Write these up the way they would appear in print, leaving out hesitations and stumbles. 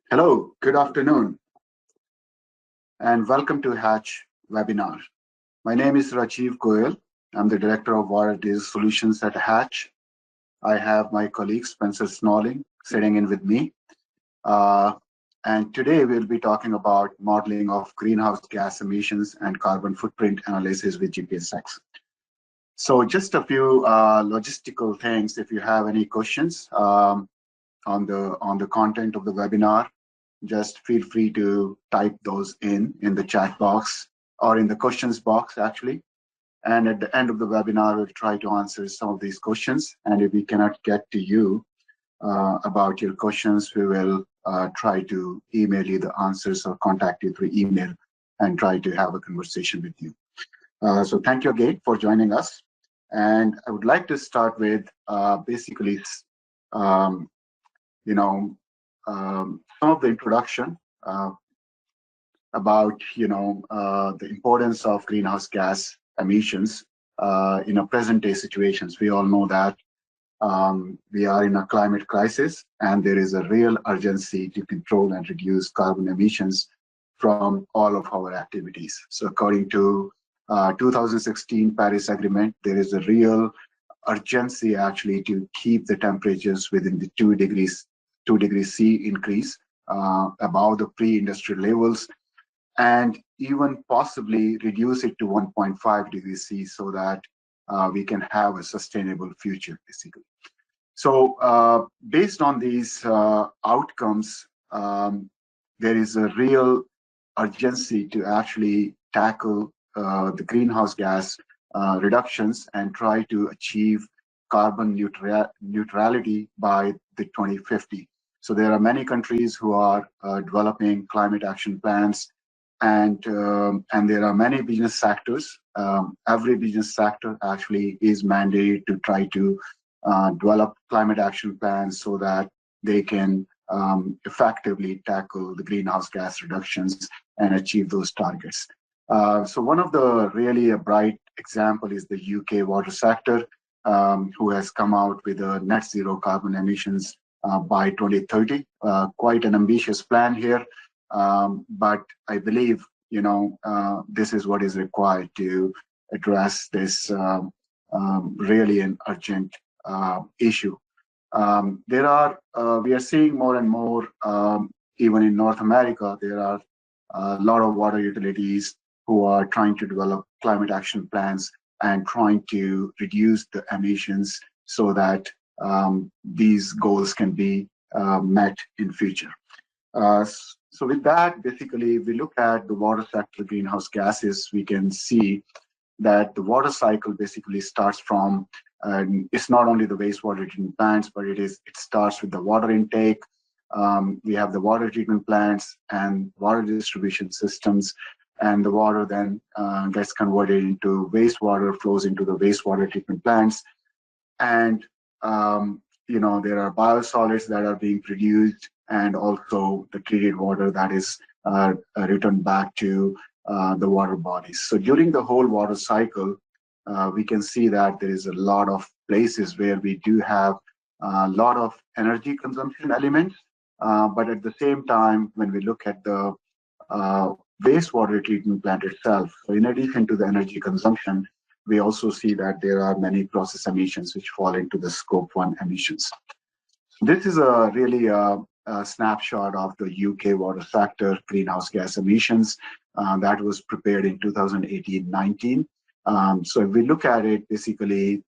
Hello, good afternoon, and welcome to Hatch webinar. My name is Rajiv Goyal. I'm the Director of Water Data Solutions at Hatch. I have my colleague Spencer Snolling sitting in with me. And today we'll be talking about modeling of greenhouse gas emissions and carbon footprint analysis with GPS-X. So just a few logistical things. If you have any questions on the content of the webinar, just feel free to type those in the chat box or in the questions box, actually. And at the end of the webinar, we'll try to answer some of these questions. And if we cannot get to you about your questions, we will try to email you the answers or contact you through email and try to have a conversation with you. So thank you again for joining us. And I would like to start with basically, some of the introduction about the importance of greenhouse gas emissions in present day situations. We all know that we are in a climate crisis, and there is a real urgency to control and reduce carbon emissions from all of our activities. So according to 2016 Paris Agreement, there is a real urgency actually to keep the temperatures within the 2 degrees C increase above the pre-industrial levels, and even possibly reduce it to 1.5 degrees C so that we can have a sustainable future, basically. So based on these outcomes, there is a real urgency to actually tackle the greenhouse gas reductions and try to achieve carbon neutrality by the 2050. So there are many countries who are developing climate action plans, and there are many business sectors. Every business sector actually is mandated to try to develop climate action plans so that they can effectively tackle the greenhouse gas reductions and achieve those targets. So one of the really bright example is the UK water sector, who has come out with a net zero carbon emissions by 2030. Quite an ambitious plan here, but I believe this is what is required to address this really an urgent issue. We are seeing more and more, even in North America, there are a lot of water utilities who are trying to develop climate action plans and trying to reduce the emissions so that these goals can be met in future. So with that, basically, if we look at the water sector greenhouse gases, we can see that the water cycle basically starts from, it's not only the wastewater treatment plants, but it starts with the water intake. We have the water treatment plants and water distribution systems, and the water then gets converted into wastewater, flows into the wastewater treatment plants. And, there are biosolids that are being produced, and also the treated water that is returned back to the water bodies. So during the whole water cycle, we can see that there is a lot of places where we do have a lot of energy consumption elements, but at the same time, when we look at the wastewater treatment plant itself, so in addition to the energy consumption, we also see that there are many process emissions which fall into the scope 1 emissions. This is a really a snapshot of the UK water sector greenhouse gas emissions that was prepared in 2018-19. So if we look at it, basically,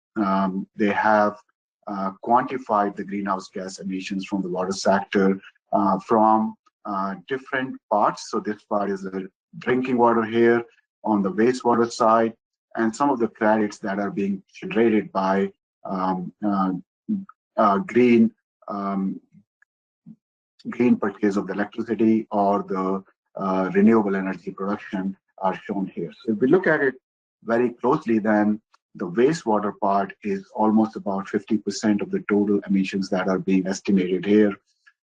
they have quantified the greenhouse gas emissions from the water sector from different parts. So this part is the drinking water here on the wastewater side, and some of the credits that are being generated by green purchase of the electricity or the renewable energy production are shown here. So if we look at it very closely, then the wastewater part is almost about 50% of the total emissions that are being estimated here.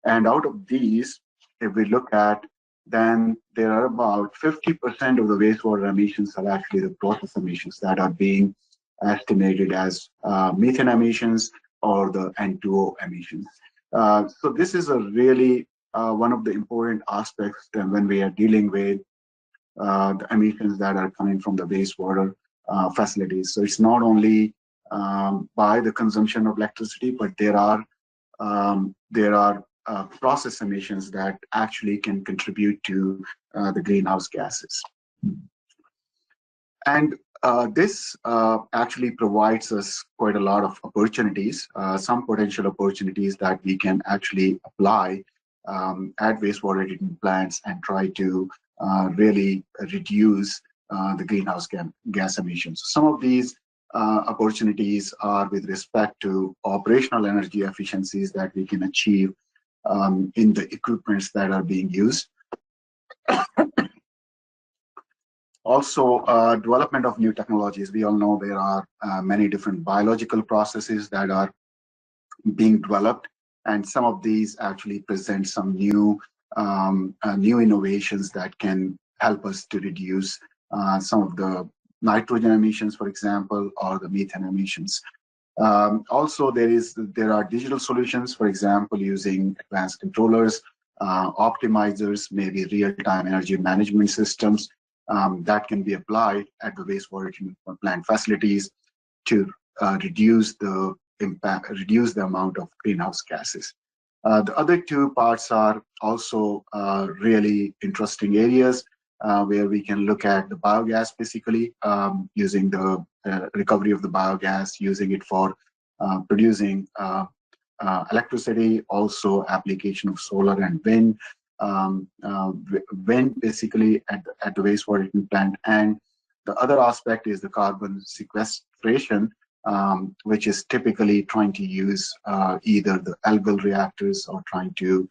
And out of these, if we look at, then there are about 50% of the wastewater emissions are actually the process emissions that are being estimated as methane emissions or the N2O emissions. So this is a really one of the important aspects when we are dealing with the emissions that are coming from the wastewater facilities. So it's not only by the consumption of electricity, but there are process emissions that actually can contribute to the greenhouse gases. And this actually provides us quite a lot of opportunities, some potential opportunities that we can actually apply at wastewater treatment plants and try to really reduce the greenhouse gas emissions. So some of these opportunities are with respect to operational energy efficiencies that we can achieve in the equipments that are being used. Also, development of new technologies. We all know there are many different biological processes that are being developed, and some of these actually present some new innovations that can help us to reduce some of the nitrogen emissions, for example, or the methane emissions. Also, there are digital solutions, for example, using advanced controllers, optimizers, maybe real-time energy management systems that can be applied at the wastewater treatment plant facilities to reduce the impact, reduce the amount of greenhouse gases. The other two parts are also really interesting areas where we can look at the biogas, basically using the recovery of the biogas, using it for producing electricity, also application of solar and wind. Wind basically at the wastewater treatment plant. And the other aspect is the carbon sequestration, which is typically trying to use either the algal reactors or trying to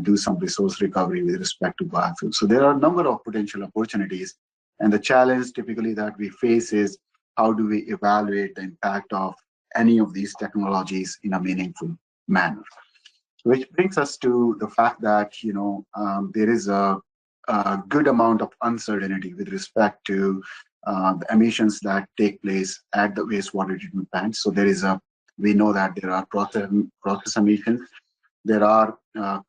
do some resource recovery with respect to biofuel. So there are a number of potential opportunities, and the challenge typically that we face is how do we evaluate the impact of any of these technologies in a meaningful manner. Which brings us to the fact that there is a good amount of uncertainty with respect to the emissions that take place at the wastewater treatment plant. So we know that there are process emissions. There are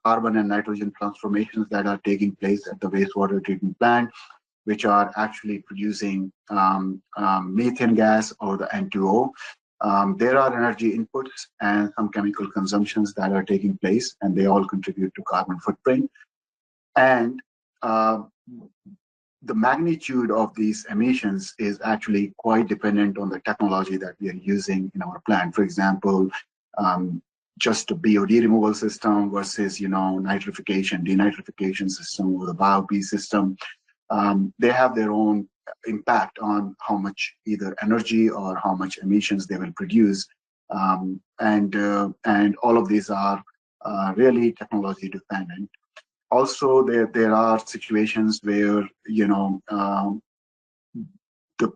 carbon and nitrogen transformations that are taking place at the wastewater treatment plant, which are actually producing methane gas or the N2O. There are energy inputs and some chemical consumptions that are taking place, and they all contribute to carbon footprint. And the magnitude of these emissions is actually quite dependent on the technology that we are using in our plant. For example, just a BOD removal system versus nitrification, denitrification system, or the BioP system. They have their own impact on how much either energy or how much emissions they will produce, and all of these are really technology dependent. Also, there are situations where the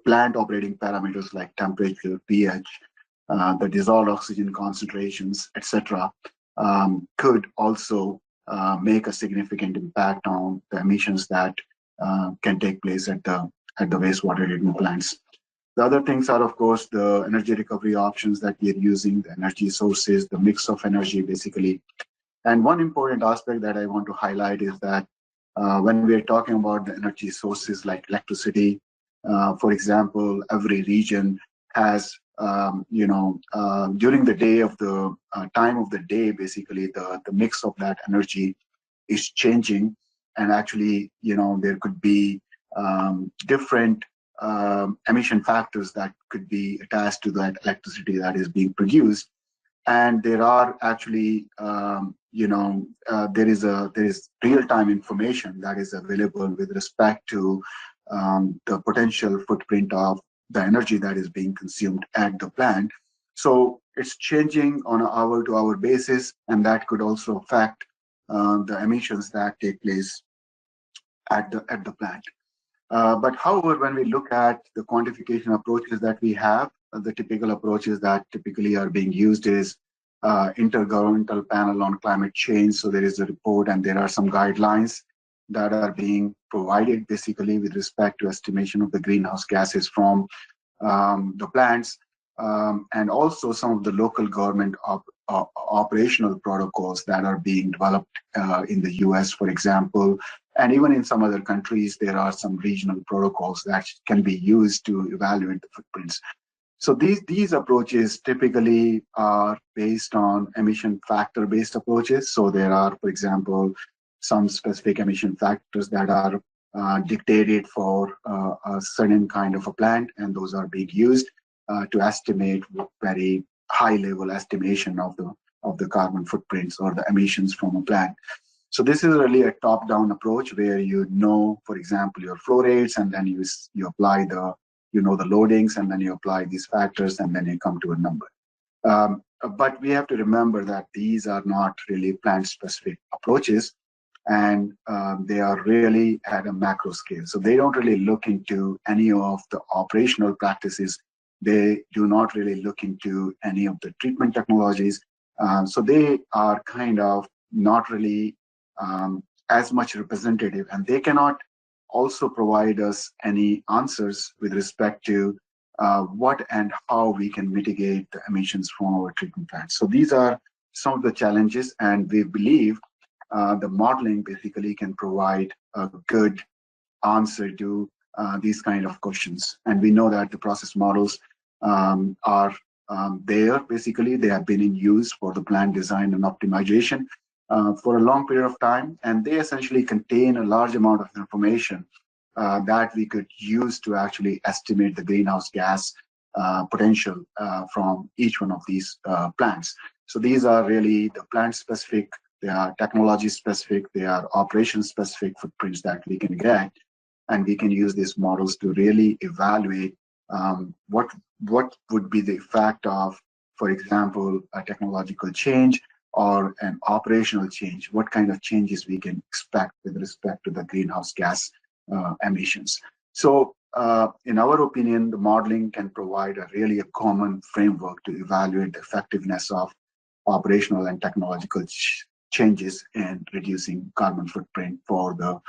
plant operating parameters like temperature, pH, the dissolved oxygen concentrations, etc., could also make a significant impact on the emissions that can take place at the wastewater treatment plants. The other things are, of course, the energy recovery options that we are using, the energy sources, the mix of energy, basically. And one important aspect that I want to highlight is that when we are talking about the energy sources like electricity, for example, every region has, during the day of the time of the day, basically the mix of that energy is changing. And actually, there could be different emission factors that could be attached to that electricity that is being produced. And there are actually, there is real-time information that is available with respect to the potential footprint of the energy that is being consumed at the plant. So it's changing on an hour-to-hour basis, and that could also affect the emissions that take place at the plant. But however, when we look at the quantification approaches that we have, the typical approaches that typically are being used is Intergovernmental Panel on Climate Change. So there is a report and there are some guidelines that are being provided basically with respect to estimation of the greenhouse gases from the plants, and also some of the local government operational protocols that are being developed in the US, for example, and even in some other countries, there are some regional protocols that can be used to evaluate the footprints. So these approaches typically are based on emission factor-based approaches. So there are, for example, some specific emission factors that are dictated for a certain kind of a plant, and those are being used to estimate very high-level estimation of the carbon footprints or the emissions from a plant. So this is really a top-down approach where you know, for example, your flow rates, and then you apply the loadings, and then you apply these factors, and then you come to a number. But we have to remember that these are not really plant-specific approaches, and they are really at a macro scale. So they don't really look into any of the operational practices. They do not really look into any of the treatment technologies. So they are kind of not really as much representative, and they cannot also provide us any answers with respect to what and how we can mitigate the emissions from our treatment plants. So these are some of the challenges, and we believe the modeling basically can provide a good answer to these kind of questions. And we know that the process models are there. Basically, they have been in use for the plant design and optimization for a long period of time, and they essentially contain a large amount of information that we could use to actually estimate the greenhouse gas potential from each one of these plants. So these are really the plant-specific, they are technology-specific, they are operation-specific footprints that we can get, and we can use these models to really evaluate what would be the effect of, for example, a technological change or an operational change, what kind of changes we can expect with respect to the greenhouse gas emissions. So in our opinion, the modeling can provide a really common framework to evaluate the effectiveness of operational and technological changes in reducing carbon footprint for the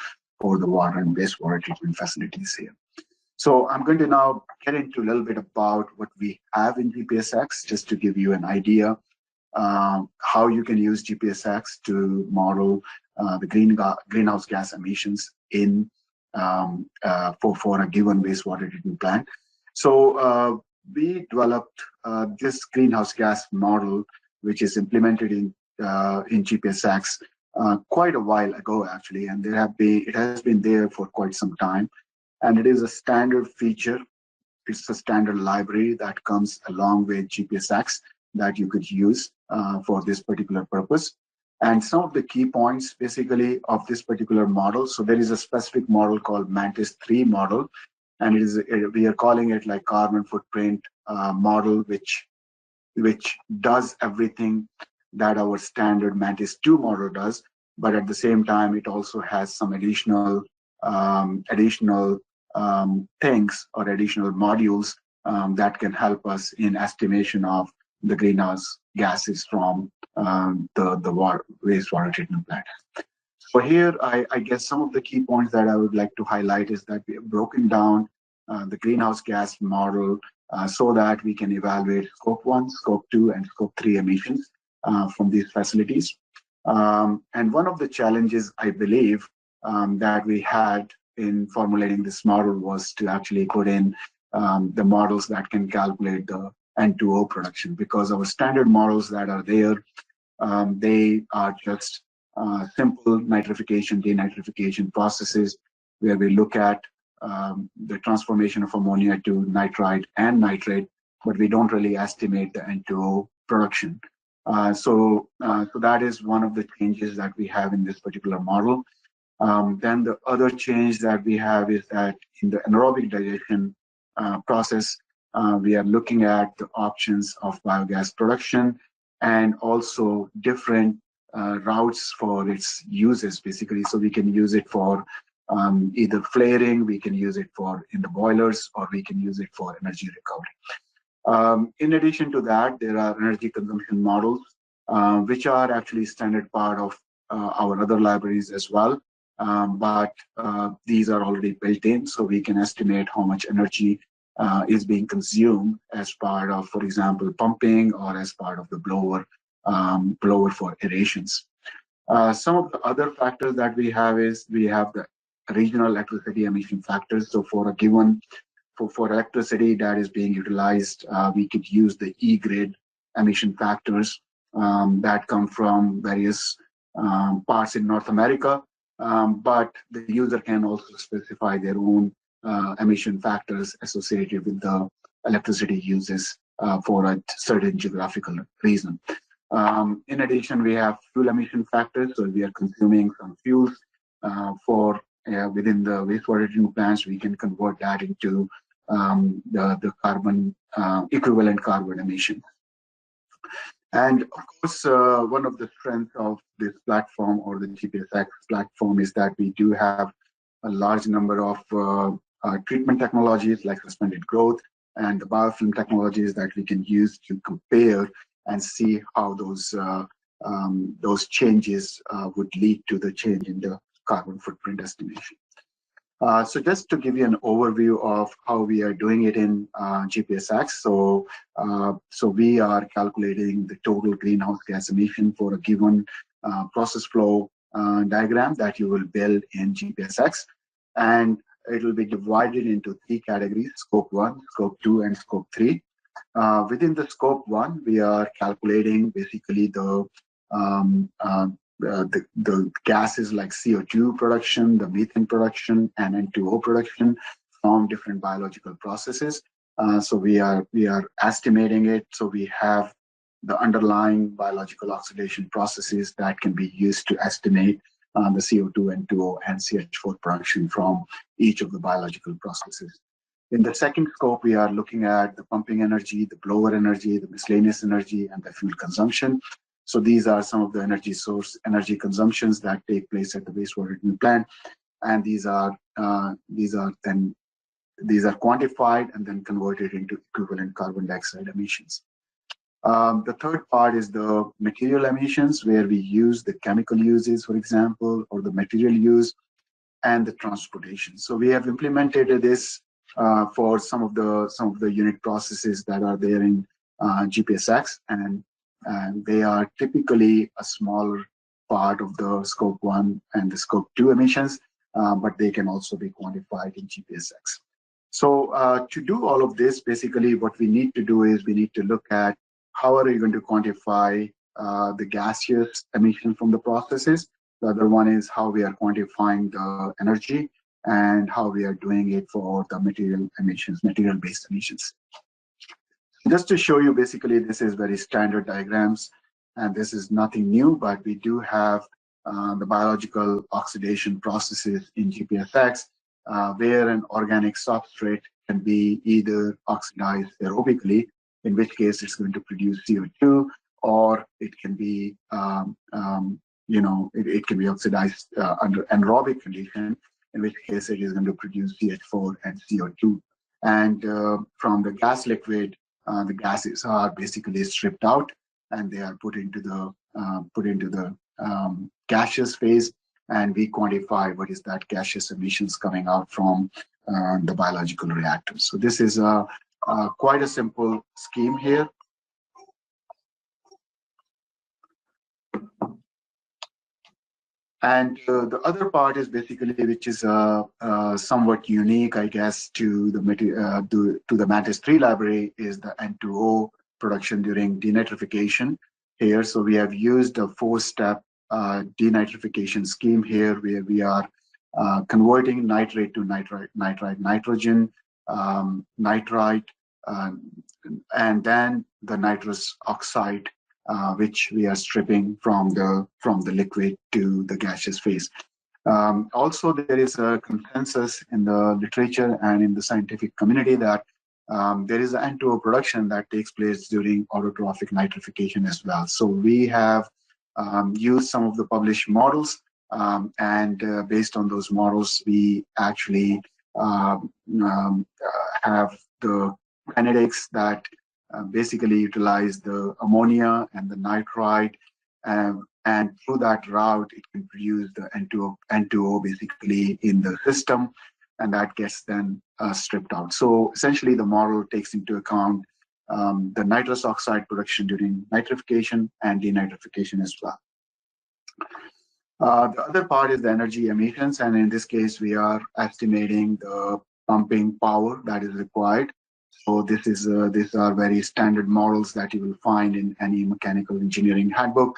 water and wastewater treatment facilities here. So I'm going to now get into a little bit about what we have in GPS-X, just to give you an idea how you can use GPS-X to model the greenhouse gas emissions in for a given wastewater treatment plant. So we developed this greenhouse gas model, which is implemented in GPS-X quite a while ago, actually, and it has been there for quite some time. And it is a standard feature. It's a standard library that comes along with GPS-X that you could use for this particular purpose. And some of the key points, basically, of this particular model. So there is a specific model called Mantis 3 model, and we are calling it like carbon footprint model, which does everything that our standard Mantis 2 model does, but at the same time, it also has some additional things or additional modules that can help us in estimation of the greenhouse gases from the wastewater treatment plant. So here, I guess some of the key points that I would like to highlight is that we have broken down the greenhouse gas model so that we can evaluate Scope 1, Scope 2, and Scope 3 emissions from these facilities. And one of the challenges, I believe, that we had in formulating this model was to actually put in the models that can calculate the N2O production, because our standard models that are there, they are just simple nitrification, denitrification processes where we look at the transformation of ammonia to nitrite and nitrate, but we don't really estimate the N2O production. So that is one of the changes that we have in this particular model. Then the other change that we have is that in the anaerobic digestion process, we are looking at the options of biogas production and also different routes for its uses, basically. So we can use it for either flaring, we can use it for in the boilers, or we can use it for energy recovery. In addition to that, there are energy consumption models, which are actually standard part of our other libraries as well. But these are already built in, so we can estimate how much energy is being consumed as part of, for example, pumping or as part of the blower blower for aerations. Some of the other factors that we have is we have the regional electricity emission factors. So for a given, for electricity that is being utilized, we could use the E-grade emission factors that come from various parts in North America, but the user can also specify their own emission factors associated with the electricity uses for a certain geographical reason. In addition, we have fuel emission factors. So we are consuming some fuels for within the wastewater treatment plants, we can convert that into the carbon equivalent carbon emission. And of course, one of the strengths of this platform or the GPS-X platform is that we do have a large number of treatment technologies like suspended growth and the biofilm technologies that we can use to compare and see how those changes would lead to the change in the carbon footprint estimation. So just to give you an overview of how we are doing it in GPS-X. So we are calculating the total greenhouse gas emission for a given process flow diagram that you will build in GPS-X. And it will be divided into 3 categories: scope 1, scope 2, and scope 3. Within the scope 1, we are calculating basically the gases like CO2 production, the methane production, and N2O production from different biological processes. So we are estimating it. So we have the underlying biological oxidation processes that can be used to estimate the CO2, N2O, and CH4 production from each of the biological processes. In the second scope, we are looking at the pumping energy, the blower energy, the miscellaneous energy, and the fuel consumption. So these are some of the energy consumptions that take place at the wastewater treatment plant, and these are quantified and then converted into equivalent carbon dioxide emissions. The third part is the material emissions, where we use the chemical uses, for example, or the material use, and the transportation. So we have implemented this for some of the unit processes that are there in GPS-X, and they are typically a smaller part of the scope 1 and the scope 2 emissions, but they can also be quantified in GPS-X. So to do all of this, basically what we need to do is we need to look at how are we going to quantify the gaseous emission from the processes. The other one is how we are quantifying the energy and how we are doing it for the material emissions, material-based emissions. Just to show you, basically, this is very standard diagrams, and this is nothing new, but we do have the biological oxidation processes in GPS-X, where an organic substrate can be either oxidized aerobically, in which case it's going to produce CO2, or it can be, it can be oxidized under anaerobic condition, in which case it is going to produce CH4 and CO2. And from the gas liquid, the gases are basically stripped out, and they are put into the gaseous phase, and we quantify what is that gaseous emissions coming out from the biological reactors. So this is quite a simple scheme here. And the other part is basically, which is somewhat unique, I guess, to the Mantis 3 library, is the N2O production during denitrification here. So we have used a 4-step denitrification scheme here, where we are converting nitrate to nitrite, nitrogen, nitrite, and then the nitrous oxide, which we are stripping from the liquid to the gaseous phase. Also, there is a consensus in the literature and in the scientific community that there is an N2O production that takes place during autotrophic nitrification as well. So we have used some of the published models, and based on those models, we actually have the kinetics that basically utilize the ammonia and the nitrite, and through that route, it can produce the N2O basically in the system, and that gets then stripped out. So essentially, the model takes into account the nitrous oxide production during nitrification and denitrification as well. The other part is the energy emissions, and in this case, we are estimating the pumping power that is required. So these are very standard models that you will find in any mechanical engineering handbook,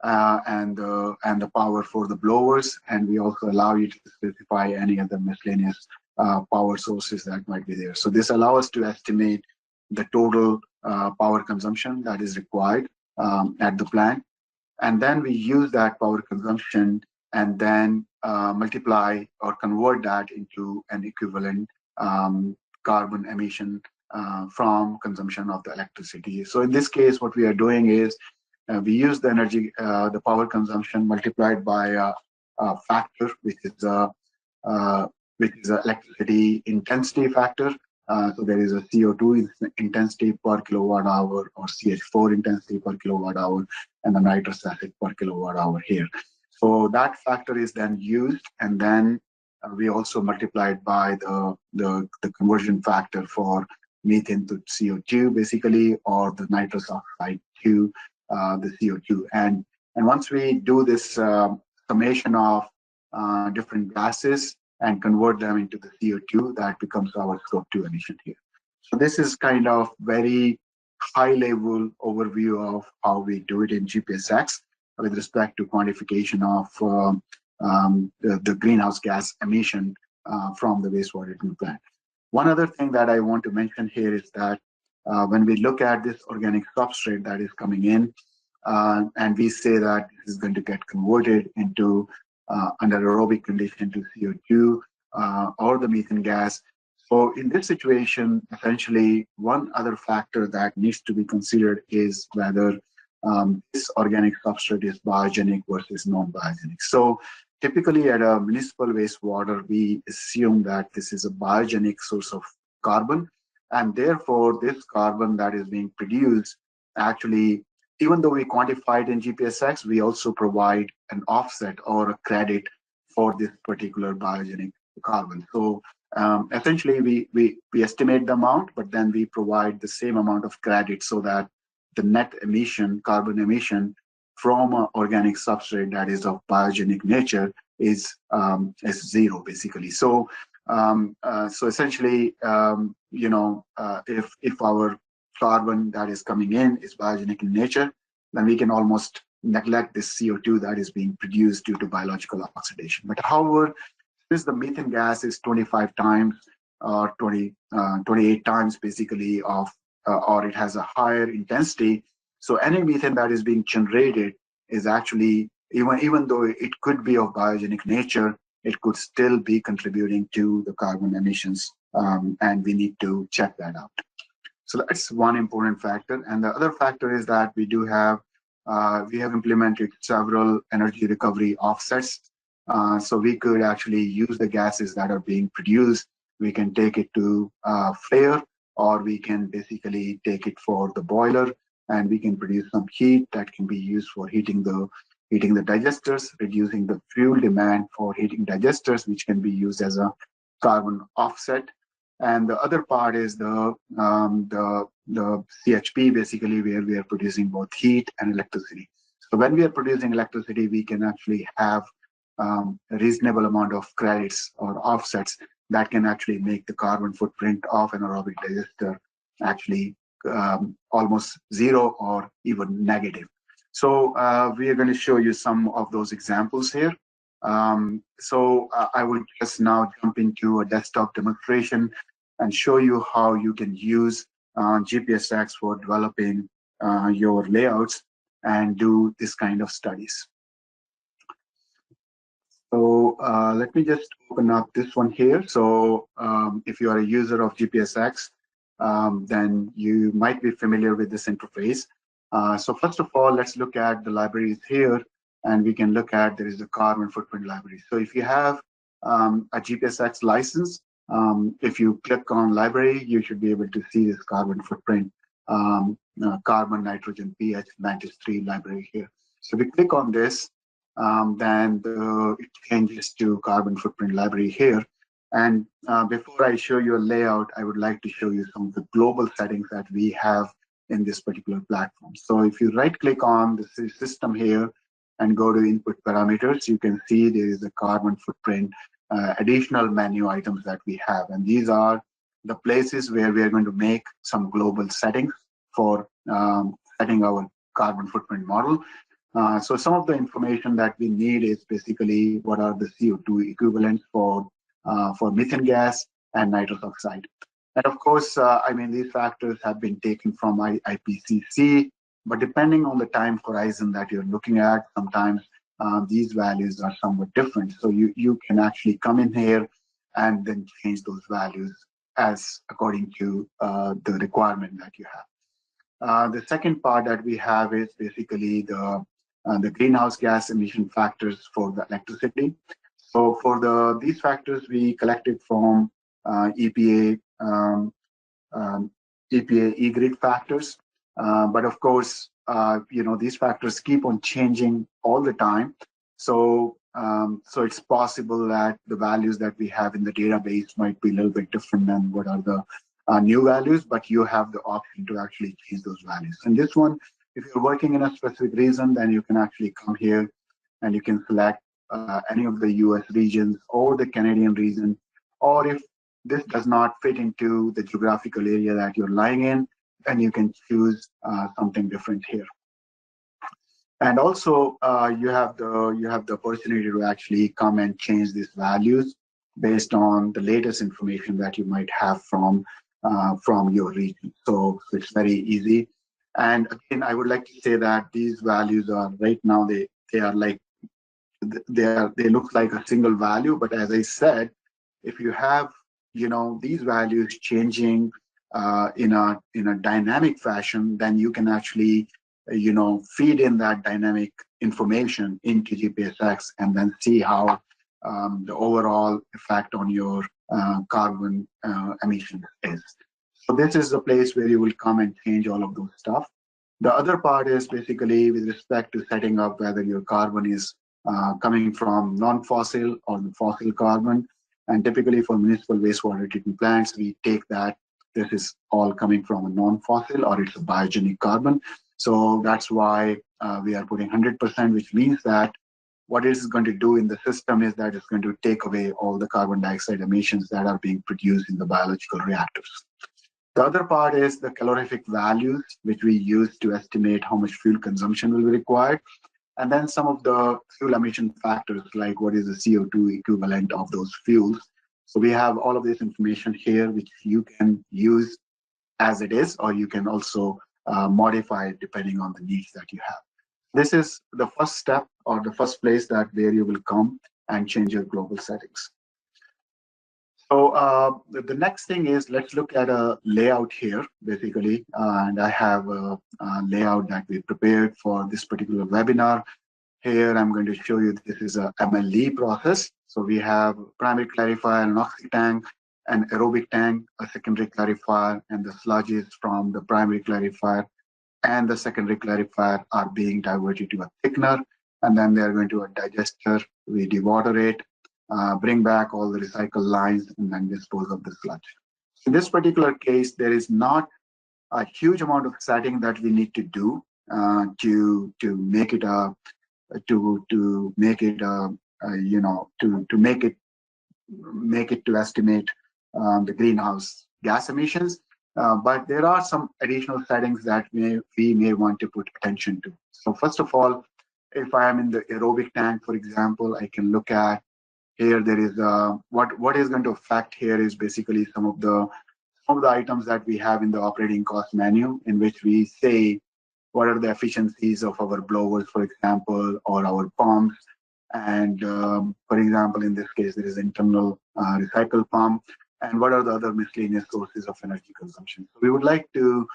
and the power for the blowers, and we also allow you to specify any other miscellaneous power sources that might be there. So this allows us to estimate the total power consumption that is required at the plant. And then we use that power consumption and then multiply or convert that into an equivalent carbon emission from consumption of the electricity. So in this case, what we are doing is we use the energy, the power consumption multiplied by a factor, which is a electricity intensity factor. So there is a CO2 intensity per kilowatt hour, or CH4 intensity per kilowatt hour, and the nitrous acid per kilowatt hour here. So that factor is then used, and then we also multiply it by the conversion factor for methane to CO2, basically, or the nitrous oxide to the CO2. And once we do this summation of different gases and convert them into the CO2, that becomes our scope 2 emission here. So this is kind of very high level overview of how we do it in GPS-X with respect to quantification of the greenhouse gas emission from the wastewater treatment plant. One other thing that I want to mention here is that when we look at this organic substrate that is coming in, and we say that this is going to get converted into under aerobic condition to CO2 or the methane gas. So in this situation, essentially, one other factor that needs to be considered is whether this organic substrate is biogenic versus non-biogenic. So typically at a municipal wastewater, we assume that this is a biogenic source of carbon, and therefore this carbon that is being produced, actually, even though we quantify it in GPS-X, we also provide an offset or a credit for this particular biogenic carbon. So essentially, we estimate the amount, but then we provide the same amount of credit so that the net emission, carbon emission from an organic substrate that is of biogenic nature is zero, basically. So so essentially, if our carbon that is coming in is biogenic in nature, then we can almost neglect this CO2 that is being produced due to biological oxidation. But however, since the methane gas is 25 times or 28 times basically of, or it has a higher intensity, so any methane that is being generated is actually, even though it could be of biogenic nature, it could still be contributing to the carbon emissions, and we need to check that out. So that's one important factor. And the other factor is that we have implemented several energy recovery offsets. So we could actually use the gases that are being produced. We can take it to flare, or we can basically take it for the boiler, and we can produce some heat that can be used for heating the digesters, reducing the fuel demand for heating digesters, which can be used as a carbon offset. And the other part is the CHP, basically, where we are producing both heat and electricity. So when we are producing electricity, we can actually have a reasonable amount of credits or offsets that can actually make the carbon footprint of an aerobic digester actually almost zero or even negative. So we are going to show you some of those examples here. So I would just now jump into a desktop demonstration and show you how you can use GPS-X for developing your layouts and do this kind of studies. So let me just open up this one here. So if you are a user of GPS-X, then you might be familiar with this interface. So first of all, let's look at the libraries here, and we can look at, there is a carbon footprint library. So if you have a GPS-X license, if you click on library, you should be able to see this carbon footprint, carbon, nitrogen, pH, 93 library here. So we click on this, then it changes to carbon footprint library here. And before I show you a layout, I would like to show you some of the global settings that we have in this particular platform. So if you right click on the system here and go to input parameters, you can see there is a carbon footprint, additional menu items that we have. And these are the places where we are going to make some global settings for setting our carbon footprint model. So some of the information that we need is basically what are the CO2 equivalents for methane gas and nitrous oxide. And of course, I mean, these factors have been taken from IPCC, but depending on the time horizon that you're looking at, sometimes these values are somewhat different. So you can actually come in here and then change those values as according to the requirement that you have. The second part that we have is basically the greenhouse gas emission factors for the electricity. So for these factors, we collected from EPA e-grid factors, but of course, these factors keep on changing all the time. So so it's possible that the values that we have in the database might be a little bit different than what are the new values, but you have the option to actually change those values. And this one, if you're working in a specific region, then you can actually come here and you can select any of the US regions or the Canadian region, or if this does not fit into the geographical area that you're lying in, then you can choose something different here. And also, you have the opportunity to actually come and change these values based on the latest information that you might have from your region. So it's very easy. And again, I would like to say that these values are right now they are like they look like a single value, but as I said, if you have these values changing in a dynamic fashion, then you can actually feed in that dynamic information into GPS-X and then see how the overall effect on your carbon emission is. So this is the place where you will come and change all of those stuff. The other part is basically with respect to setting up whether your carbon is coming from non-fossil or the fossil carbon. And typically for municipal wastewater treatment plants, we take that this is all coming from a non-fossil or it's a biogenic carbon. So that's why we are putting 100%, which means that what it is going to do in the system is that it's going to take away all the carbon dioxide emissions that are being produced in the biological reactors. The other part is the calorific values, which we use to estimate how much fuel consumption will be required. And then some of the fuel emission factors, like what is the CO2 equivalent of those fuels. So we have all of this information here, which you can use as it is, or you can also modify it depending on the needs that you have. This is the first step or the first place that where you will come and change your global settings. So the next thing is, let's look at a layout here, basically. And I have a layout that we prepared for this particular webinar. Here, I'm going to show you this is a MLE process. So we have primary clarifier, an oxy tank, an aerobic tank, a secondary clarifier, and the sludges from the primary clarifier and the secondary clarifier are being diverted to a thickener. And then they're going to a digester. We dewater it, bring back all the recycled lines, and then dispose of the sludge. In this particular case, there is not a huge amount of setting that we need to do to make it to estimate the greenhouse gas emissions. But there are some additional settings that we may want to put attention to. So first of all, if I am in the aerobic tank, for example, I can look at here. There is what is going to affect here is basically some of the items that we have in the operating cost menu, in which we say what are the efficiencies of our blowers, for example, or our pumps. And for example, in this case, there is internal recycle pump. And what are the other miscellaneous sources of energy consumption? So we would like to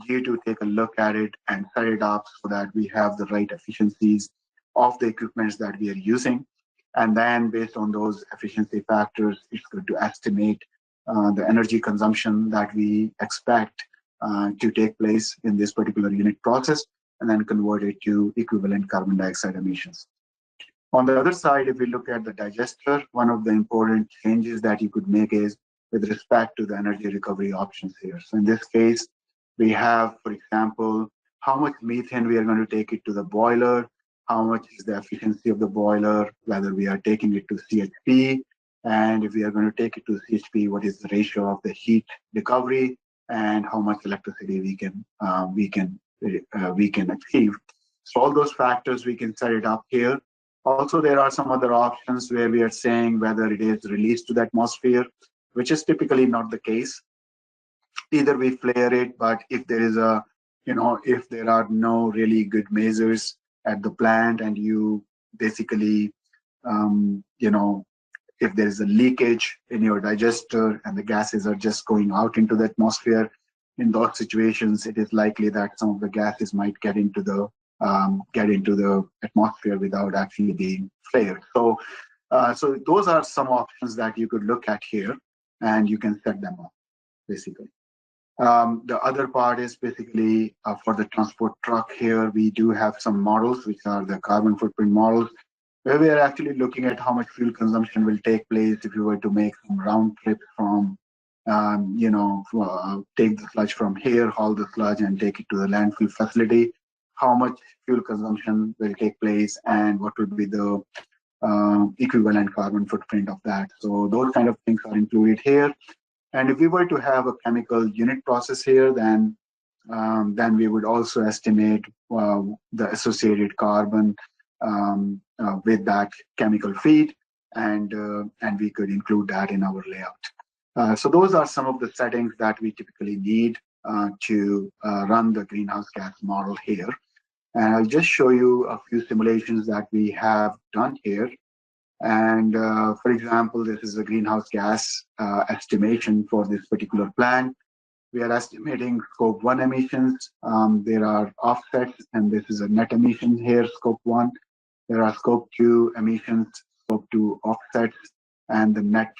you to take a look at it and set it up so that we have the right efficiencies of the equipments that we are using. And then based on those efficiency factors, it's going to estimate the energy consumption that we expect to take place in this particular unit process, and then convert it to equivalent carbon dioxide emissions. On the other side, if we look at the digester, one of the important changes that you could make is with respect to the energy recovery options here. So in this case, we have, for example, how much methane we are going to take it to the boiler, how much is the efficiency of the boiler, whether we are taking it to CHP, and if we are going to take it to CHP, what is the ratio of the heat recovery, and how much electricity we can achieve. So all those factors we can set it up here. Also, there are some other options where we are saying whether it is released to the atmosphere, which is typically not the case. Either we flare it, but if there is a, if there are no really good measures at the plant and you basically, if there is a leakage in your digester and the gases are just going out into the atmosphere, in those situations, it is likely that some of the gases might get into the atmosphere without actually being flared. So, so those are some options that you could look at here, and you can set them up basically. The other part is basically for the transport truck here, we do have some models, which are the carbon footprint models, where we are actually looking at how much fuel consumption will take place if you were to make some round trip from, take the sludge from here, haul the sludge and take it to the landfill facility, how much fuel consumption will take place, and what would be the equivalent carbon footprint of that. So those kind of things are included here. And if we were to have a chemical unit process here, then we would also estimate the associated carbon with that chemical feed, and we could include that in our layout. So those are some of the settings that we typically need to run the greenhouse gas model here. And I'll just show you a few simulations that we have done here. And for example, this is a greenhouse gas estimation for this particular plant. We are estimating scope 1 emissions. There are offsets, and this is a net emission here, scope 1. There are scope 2 emissions, scope 2 offsets, and the net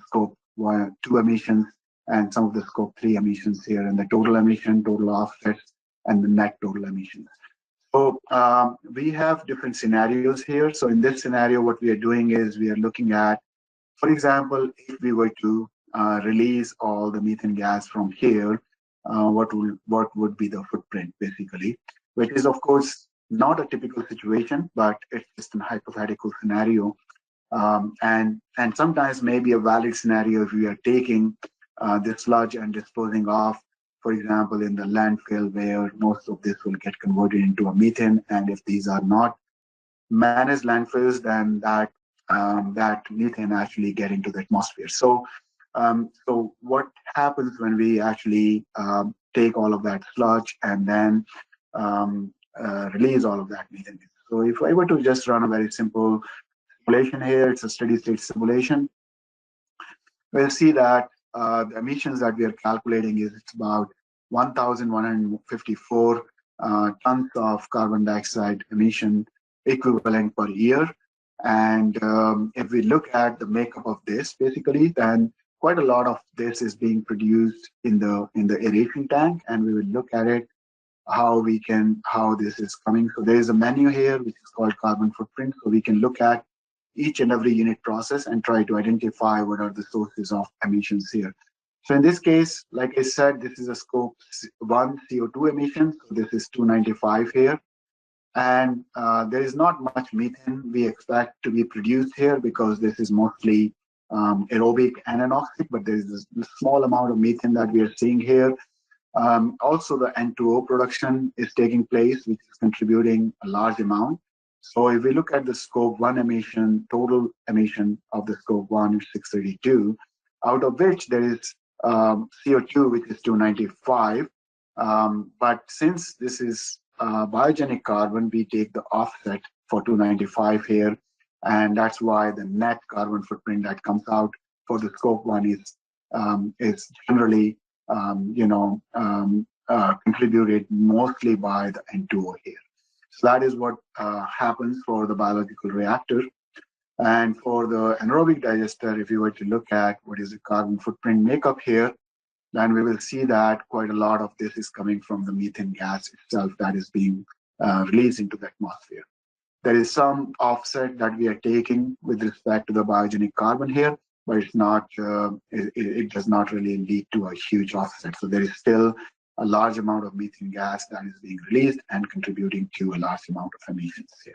scope 2 emissions, and some of the scope 3 emissions here, and the total emission, total offsets, and the net total emissions. So we have different scenarios here. So in this scenario, what we are doing is we are looking at, for example, if we were to release all the methane gas from here, what would be the footprint basically, which is of course not a typical situation, but it's just a hypothetical scenario. And sometimes maybe a valid scenario if we are taking this sludge and disposing of, for example, in the landfill where most of this will get converted into a methane. And if these are not managed landfills, then that methane actually get into the atmosphere. So, so what happens when we actually take all of that sludge and then release all of that methane? So if I were to just run a very simple simulation here, it's a steady state simulation. We'll see that the emissions that we are calculating is it's about 1,154 tons of carbon dioxide emission equivalent per year. And if we look at the makeup of this, basically, then quite a lot of this is being produced in the aeration tank, and we will look at it how this is coming. So there is a menu here which is called carbon footprint. So we can look at each and every unit process and try to identify what are the sources of emissions here. So in this case, like I said, this is a scope 1 CO2 emission. So this is 295 here. And there is not much methane we expect to be produced here because this is mostly aerobic and anoxic, but there is a small amount of methane that we are seeing here. Also, the N2O production is taking place, which is contributing a large amount. So if we look at the scope 1 emission, total emission of the scope 1 is 632, out of which there is CO2, which is 295. But since this is biogenic carbon, we take the offset for 295 here. And that's why the net carbon footprint that comes out for the scope 1 is generally contributed mostly by the N2O here. So that is what happens for the biological reactor. And for the anaerobic digester, if you were to look at what is the carbon footprint makeup here, then we will see that quite a lot of this is coming from the methane gas itself that is being released into the atmosphere. There is some offset that we are taking with respect to the biogenic carbon here, but it's not. It does not really lead to a huge offset. So there is still a large amount of methane gas that is being released and contributing to a large amount of emissions here.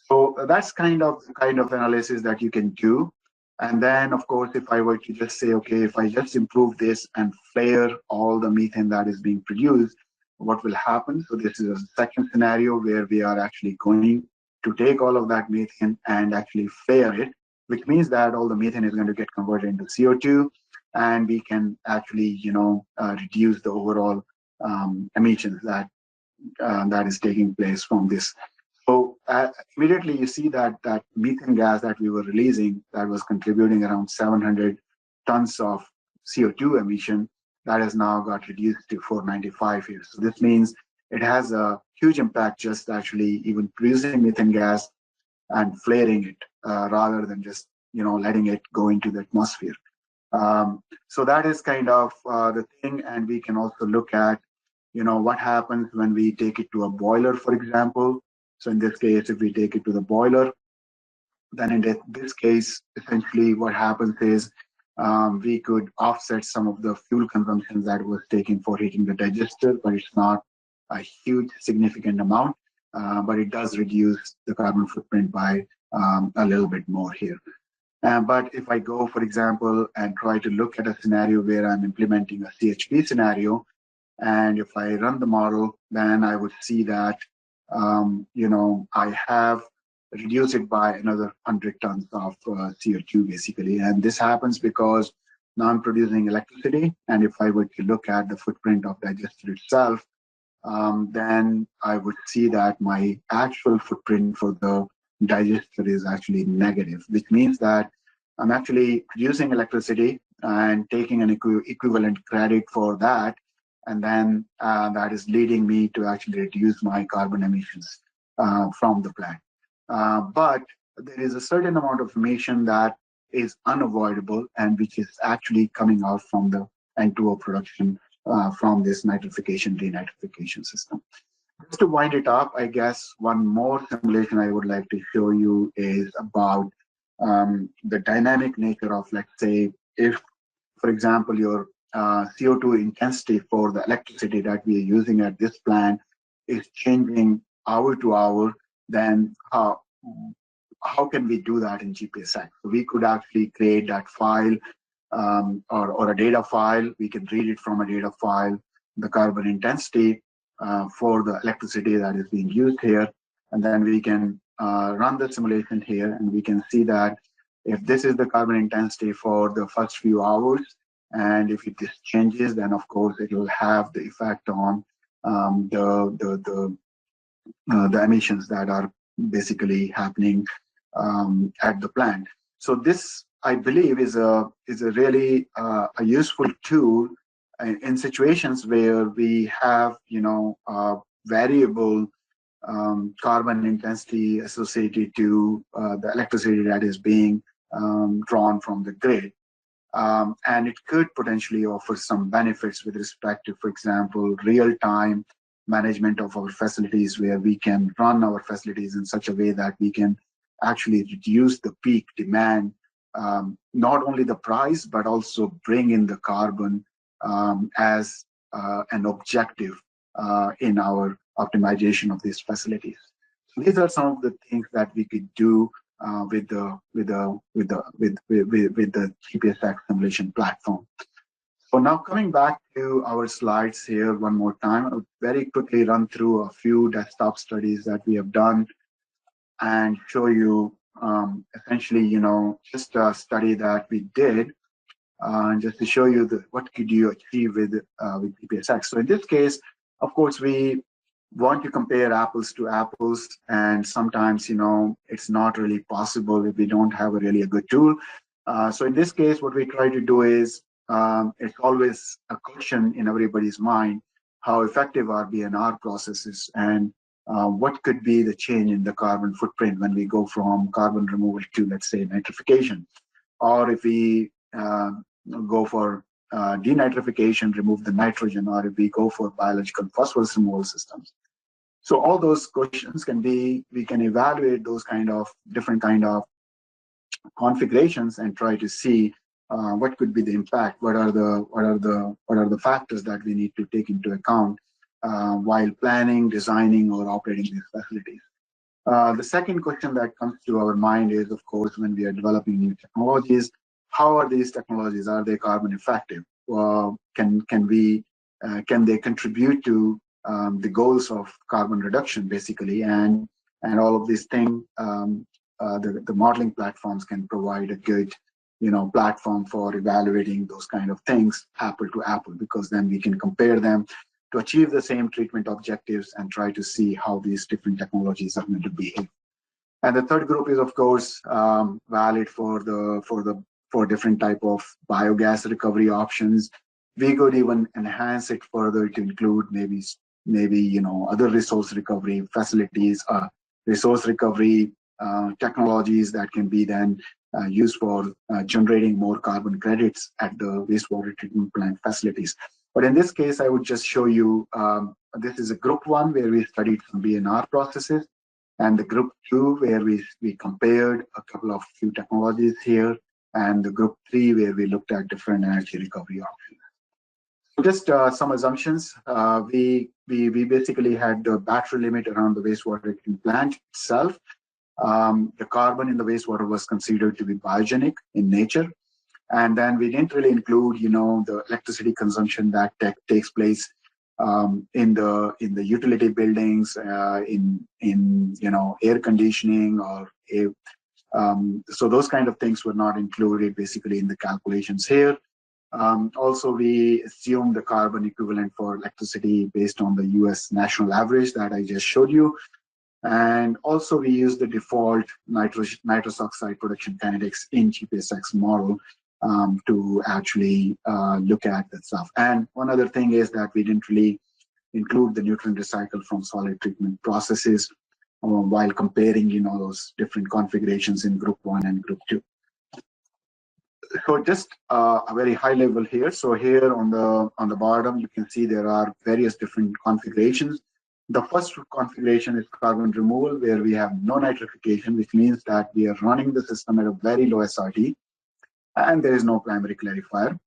So that's kind of analysis that you can do. And then, of course, if I were to just say, okay, if I just improve this and flare all the methane that is being produced, what will happen? So this is a second scenario where we are actually going to take all of that methane and actually flare it, which means that all the methane is going to get converted into CO2, and we can actually, reduce the overall emissions that is taking place from this. So immediately you see that methane gas that we were releasing that was contributing around 700 tons of CO2 emission, that has now got reduced to 495 here. So this means it has a huge impact just actually even producing methane gas and flaring it rather than just letting it go into the atmosphere. So that is kind of the thing, and we can also look at what happens when we take it to a boiler, for example. So in this case, if we take it to the boiler, then in this case, essentially what happens is we could offset some of the fuel consumption that was taken for heating the digester, but it's not a huge significant amount, but it does reduce the carbon footprint by a little bit more here. But if I go, for example, and try to look at a scenario where I'm implementing a CHP scenario, and if I run the model, then I would see that I have reduced it by another 100 tons of CO2 basically. And this happens because now I'm producing electricity. And if I were to look at the footprint of digester itself, then I would see that my actual footprint for the digester is actually negative, which means that I'm actually producing electricity and taking an equivalent credit for that. And then that is leading me to actually reduce my carbon emissions from the plant. But there is a certain amount of emission that is unavoidable and which is actually coming out from the N2O production from this nitrification, denitrification system. Just to wind it up, I guess one more simulation I would like to show you is about the dynamic nature of, let's say, if, for example, your CO2 intensity for the electricity that we are using at this plant is changing hour to hour, then how can we do that in GPS-X? So we could actually create that file or a data file. We can read it from a data file, the carbon intensity for the electricity that is being used here. And then we can run the simulation here, and we can see that if this is the carbon intensity for the first few hours, and if it changes, then of course it will have the effect on the emissions that are basically happening at the plant. So this, I believe, is a really a useful tool in situations where we have variable carbon intensity associated to the electricity that is being drawn from the grid. And it could potentially offer some benefits with respect to, for example, real-time management of our facilities, where we can run our facilities in such a way that we can actually reduce the peak demand, not only the price, but also bring in the carbon as an objective in our optimization of these facilities. So these are some of the things that we could do with the GPS-X simulation platform. So now coming back to our slides here one more time, I'll very quickly run through a few desktop studies that we have done and show you essentially, just a study that we did, just to show you what could you achieve with GPS-X. So in this case, of course, we want to compare apples to apples, and sometimes it's not really possible if we don't have a good tool. So in this case, what we try to do is it's always a question in everybody's mind: how effective are BNR processes, and what could be the change in the carbon footprint when we go from carbon removal to, let's say, nitrification, or if we go for denitrification, remove the nitrogen, or if we go for biological phosphorus removal systems. So all those questions can be, we can evaluate those kind of different kind of configurations and try to see what could be the impact, what are the factors that we need to take into account while planning, designing, or operating these facilities. The second question that comes to our mind is, of course, when we are developing new technologies, how are these technologies? Are they carbon effective? Can they contribute to the goals of carbon reduction, basically? And all of these things, the modeling platforms can provide a good, platform for evaluating those kind of things, apple to apple, because then we can compare them to achieve the same treatment objectives and try to see how these different technologies are going to behave. And the third group is, of course, valid for different type of biogas recovery options. We could even enhance it further to include maybe other resource recovery facilities, resource recovery technologies that can be then used for generating more carbon credits at the wastewater treatment plant facilities. But in this case, I would just show you, this is a group 1 where we studied some BNR processes, and the group 2 where we compared a couple of few technologies here, and the group 3 where we looked at different energy recovery options. So just some assumptions. We basically had the battery limit around the wastewater treatment plant itself. The carbon in the wastewater was considered to be biogenic in nature. And then we didn't really include, the electricity consumption that takes place in the utility buildings, in air conditioning, or so those kind of things were not included basically in the calculations here. Also, we assumed the carbon equivalent for electricity based on the US national average that I just showed you. And also we use the default nitrous oxide production kinetics in GPS-X model to actually look at that stuff. And one other thing is that we didn't really include the nutrient recycle from solid treatment processes while comparing, those different configurations in group 1 and group 2. So just a very high level here. So here on the bottom, you can see there are various different configurations. The first configuration is carbon removal, where we have no nitrification, which means that we are running the system at a very low SRT, and there is no primary clarifier.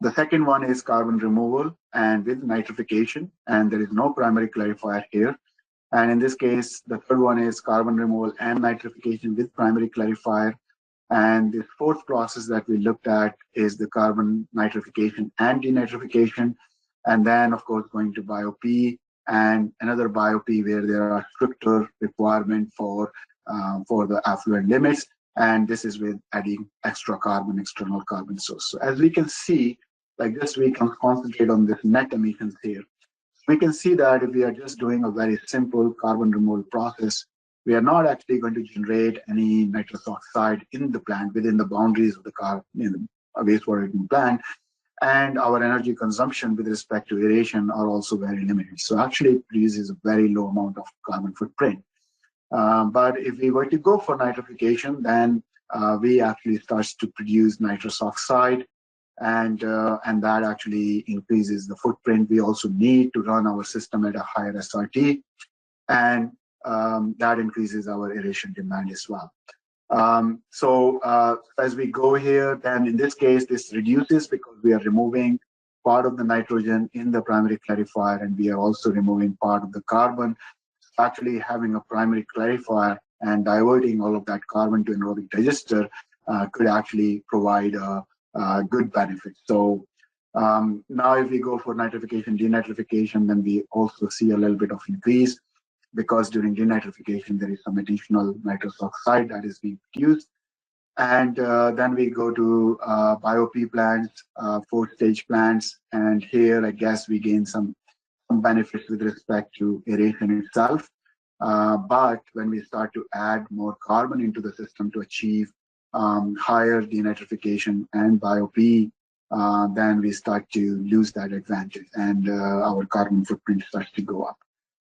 The second one is carbon removal and with nitrification, and there is no primary clarifier here. And in this case, the third one is carbon removal and nitrification with primary clarifier. And the fourth process that we looked at is the carbon nitrification and denitrification. And then, of course, going to BioP, and another BioP where there are stricter requirement for the affluent limits, and this is with adding extra carbon, external carbon source. So as we can see, like this, we can concentrate on the net emissions here. We can see that if we are just doing a very simple carbon removal process, we are not actually going to generate any nitrous oxide in the plant within the boundaries of the wastewater treatment plant. And our energy consumption with respect to aeration are also very limited. So actually it produces a very low amount of carbon footprint. But if we were to go for nitrification, then we actually starts to produce nitrous oxide, and that actually increases the footprint. We also need to run our system at a higher SRT, and that increases our aeration demand as well. So as we go here, then in this case, this reduces because we are removing part of the nitrogen in the primary clarifier, and we are also removing part of the carbon. Actually having a primary clarifier and diverting all of that carbon to anaerobic digester could actually provide a good benefit. So now if we go for nitrification, denitrification, then we also see a little bit of increase, because during denitrification, there is some additional nitrous oxide that is being produced. And then we go to BioP plants, 4-stage plants. And here, I guess we gain some benefits with respect to aeration itself. But when we start to add more carbon into the system to achieve higher denitrification and BioP, then we start to lose that advantage, and our carbon footprint starts to go up.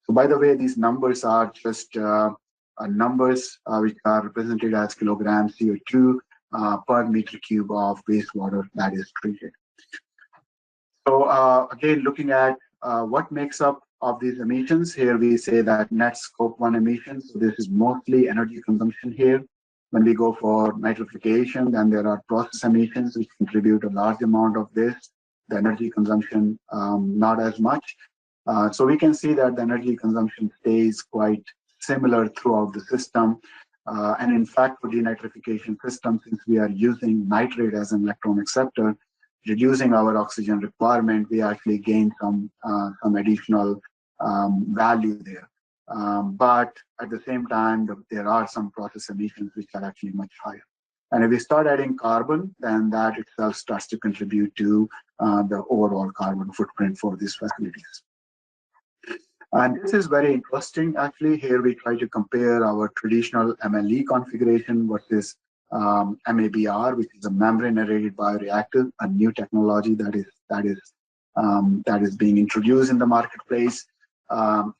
So by the way, these numbers are just numbers which are represented as kilograms CO2 per meter cube of wastewater that is treated. So again, looking at what makes up of these emissions. Here we say that net scope 1 emissions. So this is mostly energy consumption here. When we go for nitrification, then there are process emissions which contribute a large amount of this. The energy consumption, not as much. So we can see that the energy consumption stays quite similar throughout the system. And in fact, for denitrification system, since we are using nitrate as an electron acceptor, reducing our oxygen requirement, we actually gain some additional value there. But at the same time, there are some process emissions which are actually much higher. And if we start adding carbon, then that itself starts to contribute to the overall carbon footprint for these facilities. And this is very interesting, actually. Here we try to compare our traditional MLE configuration versus MABR, which is a membrane-aerated bioreactor, a new technology that is being introduced in the marketplace, and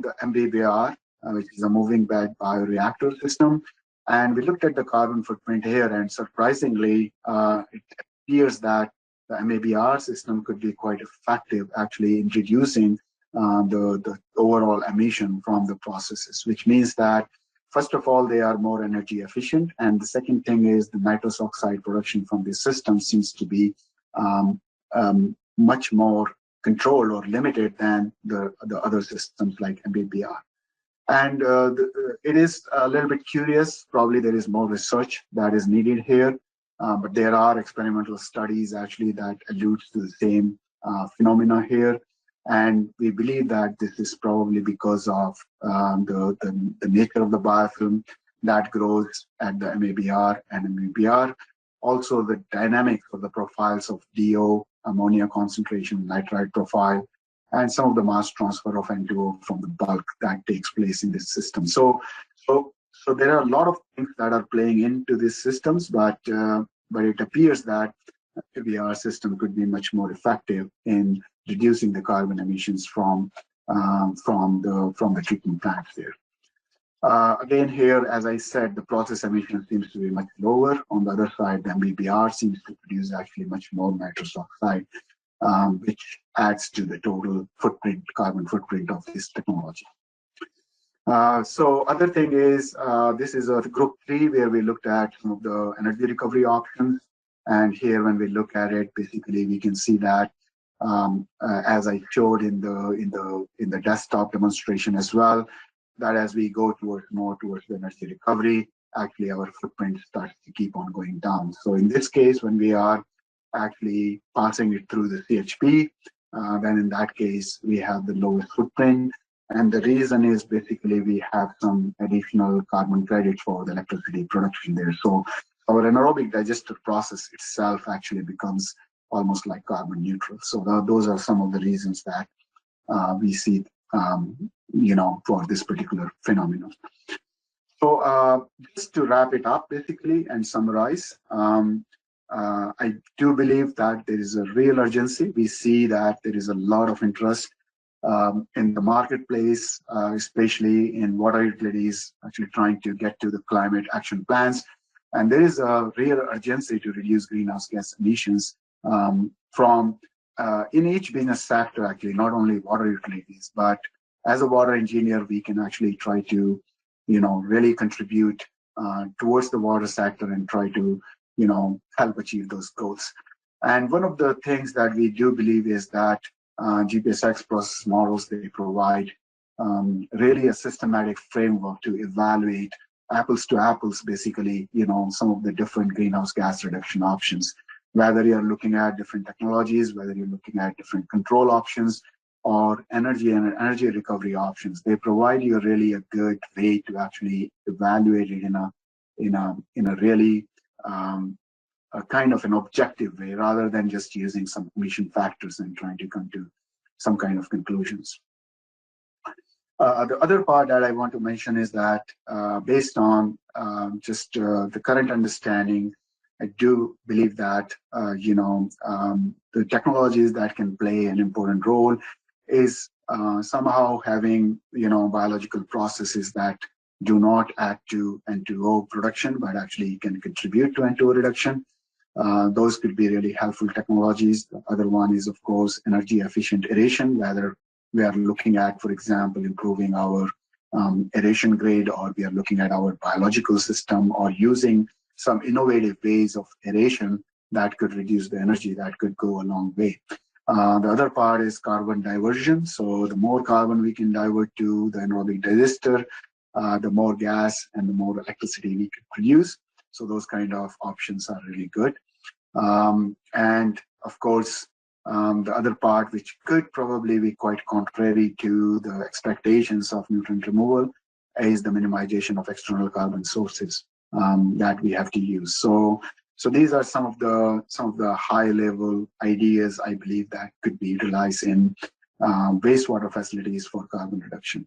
the MBBR, which is a moving bed bioreactor system. And we looked at the carbon footprint here, and surprisingly, it appears that the MABR system could be quite effective, actually, in reducing the overall emission from the processes, which means that, first of all, they are more energy efficient. And the second thing is the nitrous oxide production from this system seems to be much more controlled or limited than the other systems like MBBR. And it is a little bit curious. Probably there is more research that is needed here, but there are experimental studies actually that allude to the same phenomena here. And we believe that this is probably because of the nature of the biofilm that grows at the MABR and MBBR. Also, the dynamics of the profiles of DO, ammonia concentration, nitrite profile, and some of the mass transfer of N2O from the bulk that takes place in this system. So there are a lot of things that are playing into these systems, but it appears that the MBBR system could be much more effective in reducing the carbon emissions from the treatment plants there. Again, here, as I said, the process emission seems to be much lower. On the other side, the MBBR seems to produce actually much more nitrous oxide, which adds to the total footprint, carbon footprint of this technology. So other thing is, this is a group 3 where we looked at some of the energy recovery options. And here, when we look at it, basically we can see that as I showed in the desktop demonstration as well, that as we go more towards the energy recovery, actually our footprint starts to keep on going down. So in this case, when we are actually passing it through the CHP, then in that case we have the lowest footprint. And the reason is basically we have some additional carbon credits for the electricity production there. So our anaerobic digester process itself actually becomes almost like carbon neutral. So those are some of the reasons that we see, for this particular phenomenon. So just to wrap it up, basically, and summarize, I do believe that there is a real urgency. We see that there is a lot of interest in the marketplace, especially in water utilities actually trying to get to the climate action plans. And there is a real urgency to reduce greenhouse gas emissions from in each business sector, actually, not only water utilities, but as a water engineer, we can actually try to, really contribute towards the water sector and try to, help achieve those goals. And one of the things that we do believe is that GPS-X process models, they provide really a systematic framework to evaluate apples to apples, basically, some of the different greenhouse gas reduction options, whether you're looking at different technologies, whether you're looking at different control options or energy and energy recovery options. They provide you really a good way to actually evaluate it in a really a kind of an objective way, rather than just using some emission factors and trying to come to some kind of conclusions. The other part that I want to mention is that based on just the current understanding, I do believe that the technologies that can play an important role is somehow having biological processes that do not add to N2O production, but actually can contribute to N2O reduction. Those could be really helpful technologies. The other one is, of course, energy efficient aeration, whether we are looking at, for example, improving our aeration grade, or we are looking at our biological system, or using some innovative ways of aeration that could reduce the energy, that could go a long way. The other part is carbon diversion. So the more carbon we can divert to the anaerobic digester, the more gas and the more electricity we can produce. So those kind of options are really good. And of course, the other part, which could probably be quite contrary to the expectations of nutrient removal, is the minimization of external carbon sources that we have to use. So these are some of the high-level ideas I believe that could be utilized in wastewater facilities for carbon reduction.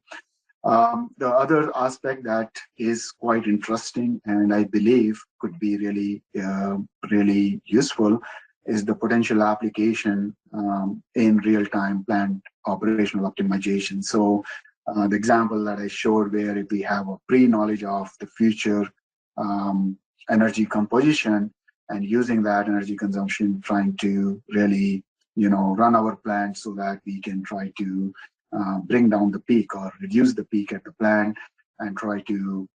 The other aspect that is quite interesting and I believe could be really useful is the potential application in real-time plant operational optimization. So the example that I showed, where if we have a pre-knowledge of the future energy composition and using that energy consumption, trying to really, run our plant so that we can try to bring down the peak or reduce the peak at the plant, and try to,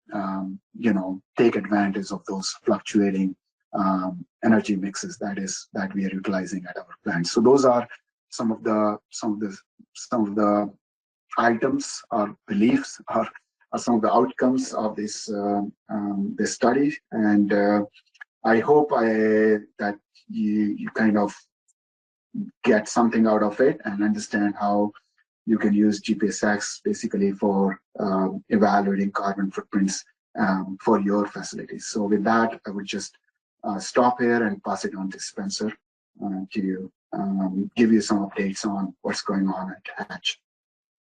take advantage of those fluctuating energy mixes that we are utilizing at our plants. So those are some of the items or beliefs or some of the outcomes of this this study, and I hope that you kind of get something out of it and understand how you can use GPS-X basically for evaluating carbon footprints for your facilities. So with that, I would just stop here and pass it on to Spencer to give you some updates on what's going on at Hatch.